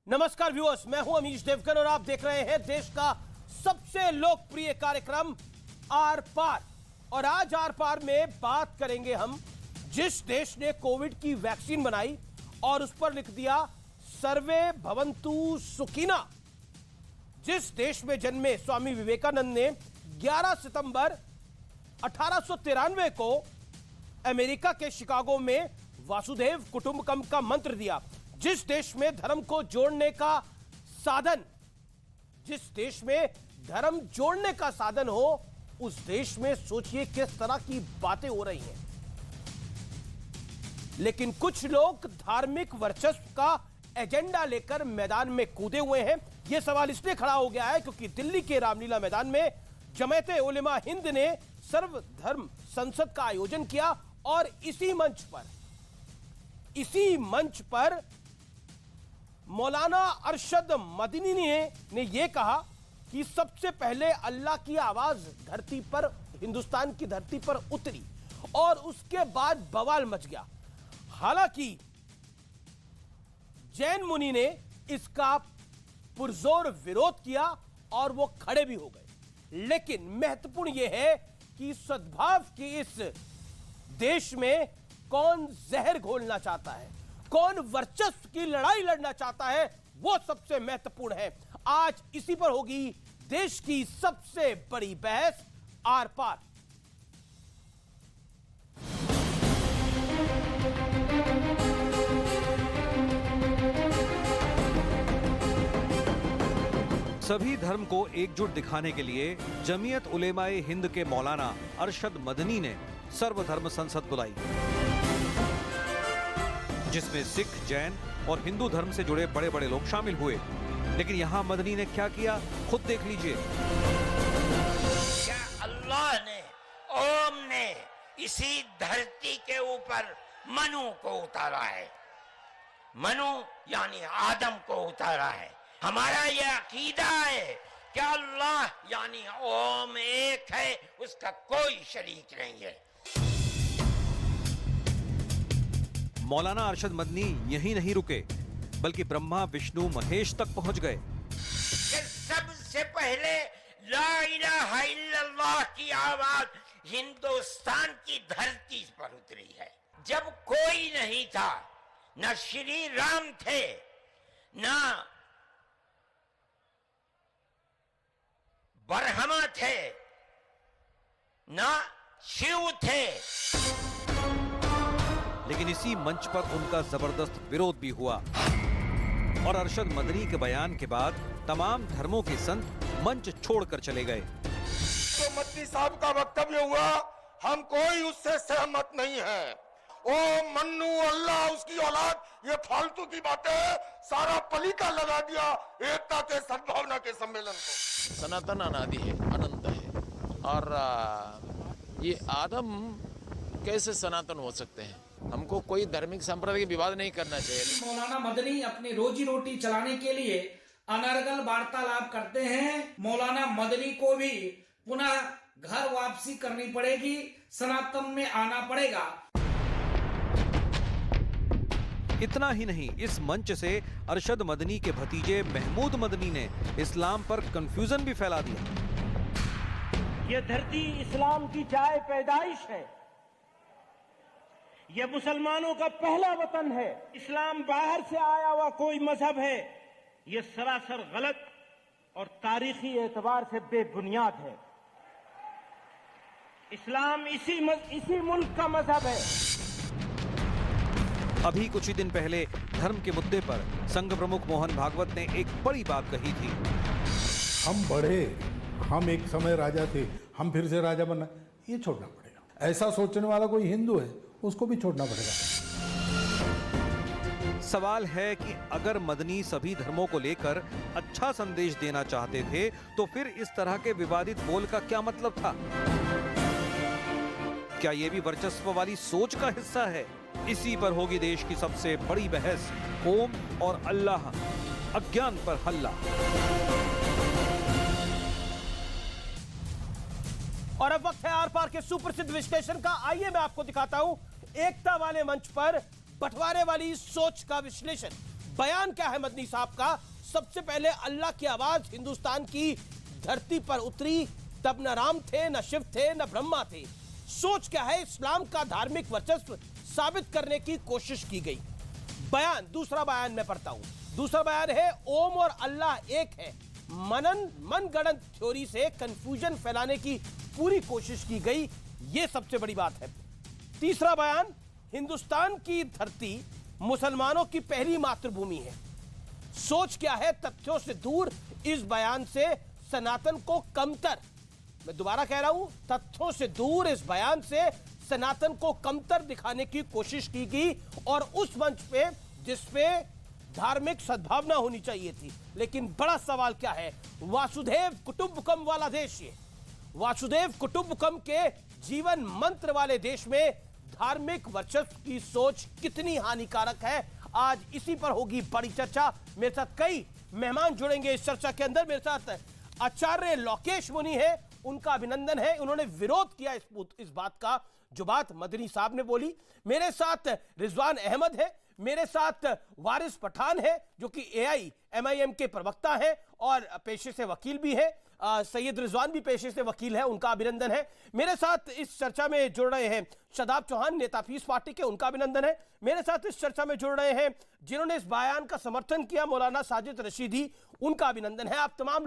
नमस्कार व्यूअर्स, मैं हूं अमीश देवगन और आप देख रहे हैं देश का सबसे लोकप्रिय कार्यक्रम आर पार। और आज आर पार में बात करेंगे हम जिस देश ने कोविड की वैक्सीन बनाई और उस पर लिख दिया सर्वे भवन्तु सुखिना। जिस देश में जन्मे स्वामी विवेकानंद ने 11 सितंबर 1893 को अमेरिका के शिकागो में वासुदेव कुटुंबकम का मंत्र दिया। जिस देश में धर्म को जोड़ने का साधन, जिस देश में धर्म जोड़ने का साधन हो, उस देश में सोचिए किस तरह की बातें हो रही हैं। लेकिन कुछ लोग धार्मिक वर्चस्व का एजेंडा लेकर मैदान में कूदे हुए हैं। यह सवाल इसलिए खड़ा हो गया है क्योंकि दिल्ली के रामलीला मैदान में जमायते उलेमा हिंद ने सर्वधर्म संसद का आयोजन किया और इसी मंच पर मौलाना अरशद मदनी ने यह कहा कि सबसे पहले अल्लाह की आवाज धरती पर, हिंदुस्तान की धरती पर उतरी और उसके बाद बवाल मच गया। हालांकि जैन मुनि ने इसका पुरजोर विरोध किया और वो खड़े भी हो गए। लेकिन महत्वपूर्ण यह है कि सद्भाव के इस देश में कौन जहर घोलना चाहता है, कौन वर्चस्व की लड़ाई लड़ना चाहता है, वो सबसे महत्वपूर्ण है। आज इसी पर होगी देश की सबसे बड़ी बहस आर पार। सभी धर्म को एकजुट दिखाने के लिए जमीयत उलेमाए हिंद के मौलाना अरशद मदनी ने सर्वधर्म संसद बुलाई, जिसमें सिख, जैन और हिंदू धर्म से जुड़े बड़े बड़े लोग शामिल हुए। लेकिन यहाँ मदनी ने क्या किया, खुद देख लीजिए। क्या अल्लाह ने, ओम ने इसी धरती के ऊपर मनु को उतारा है? मनु यानी आदम को उतारा है। हमारा यह अकीदा है कि अल्लाह यानी ओम एक है, उसका कोई शरीक नहीं है। मौलाना अरशद मदनी यहीं नहीं रुके, बल्कि ब्रह्मा, विष्णु, महेश तक पहुंच गए। सबसे पहले ला इलाहा इल्लल्लाह की आवाज हिंदुस्तान की धरती पर उतरी है। जब कोई नहीं था, न श्री राम थे, न ब्रह्मा थे, न शिव थे। लेकिन इसी मंच पर उनका जबरदस्त विरोध भी हुआ और अरशद मदनी के बयान के बाद तमाम धर्मों के संत मंच छोड़कर चले गए। तो मदनी साहब का वक्तव्य हुआ, हम कोई उससे सहमत नहीं है। ओ मन्नू, अल्लाह, उसकी औलाद, ये फालतू की बातें सारा पलीका लगा दिया एकता के, सद्भावना के सम्मेलन को। सनातन अनादि है, अनंत है, और ये आदम कैसे सनातन हो सकते हैं? हमको कोई धार्मिक सांप्रदायिक विवाद नहीं करना चाहिए। मौलाना मदनी अपनी रोजी रोटी चलाने के लिए अनर्गल वार्तालाप करते हैं। मौलाना मदनी को भी पुनः घर वापसी करनी पड़ेगी, सनातन में आना पड़ेगा। इतना ही नहीं, इस मंच से अरशद मदनी के भतीजे महमूद मदनी ने इस्लाम पर कंफ्यूजन भी फैला दिया। ये धरती इस्लाम की जाए पैदाइश है, यह मुसलमानों का पहला वतन है। इस्लाम बाहर से आया हुआ कोई मजहब है, यह सरासर गलत और तारीखी एतबार से बेबुनियाद है। इस्लाम इसी मुल्क का मजहब है। अभी कुछ ही दिन पहले धर्म के मुद्दे पर संघ प्रमुख मोहन भागवत ने एक बड़ी बात कही थी। हम बढ़े, हम एक समय राजा थे, हम फिर से राजा बनना, ये छोड़ना पड़ेगा। ऐसा सोचने वाला कोई हिंदू है, उसको भी छोड़ना पड़ेगा। सवाल है कि अगर मदनी सभी धर्मों को लेकर अच्छा संदेश देना चाहते थे तो फिर इस तरह के विवादित बोल का क्या मतलब था? क्या यह भी वर्चस्व वाली सोच का हिस्सा है? इसी पर होगी देश की सबसे बड़ी बहस, ओम और अल्लाह, अज्ञान पर हल्ला। और अब वक्त है आर पार के सुप्रसिद्ध विश्लेषण का। आइए मैं आपको दिखाता हूं एकता वाले मंच पर बंटवारे वाली सोच का विश्लेषण। बयान क्या है मदनी साहब का? सबसे पहले अल्लाह की आवाज हिंदुस्तान की धरती पर उतरी, तब न राम थे, न शिव थे, न ब्रह्मा थे। सोच क्या है? इस्लाम का धार्मिक वर्चस्व साबित करने की कोशिश की गई। बयान, दूसरा बयान मैं पढ़ता हूं। दूसरा बयान है ओम और अल्लाह एक है। मनगढ़ंत थ्योरी से कंफ्यूजन फैलाने की पूरी कोशिश की गई, यह सबसे बड़ी बात है। तीसरा बयान, हिंदुस्तान की धरती मुसलमानों की पहली मातृभूमि है। सोच क्या है? तथ्यों से दूर, इस बयान से सनातन को कमतर, मैं दोबारा कह रहा हूं, तथ्यों से दूर इस बयान से सनातन को कमतर दिखाने की कोशिश की गई, और उस मंच पे जिसपे धार्मिक सद्भावना होनी चाहिए थी। लेकिन बड़ा सवाल क्या है? वासुदेव कुटुंबकम वाला देश, ये वासुदेव कुटुंबकम के जीवन मंत्र वाले देश में धार्मिक वर्चस्व की सोच कितनी हानिकारक है, आज इसी पर होगी बड़ी चर्चा। मेरे साथ कई मेहमान जुड़ेंगे इस चर्चा के अंदर। मेरे साथ आचार्य लोकेश मुनि है, उनका अभिनंदन है, उन्होंने विरोध किया इस बात का जो बात मदनी साहब ने बोली। मेरे साथ रिजवान अहमद है, मेरे साथ वारिस पठान है जो कि AIMIM के प्रवक्ता है और पेशे से वकील भी है। सैयद रिजवान भी पेशे से वकील है, उनका अभिनंदन है। मेरे साथ इस चर्चा में जुड़ रहे हैं शदाब चौहान, नेता पीस पार्टी के, उनका अभिनंदन है। मेरे साथ इस चर्चा में जुड़ रहे हैं जिन्होंने इस बयान का समर्थन किया, मौलाना साजिद रशीदी, उनका अभिनंदन है। आप तमाम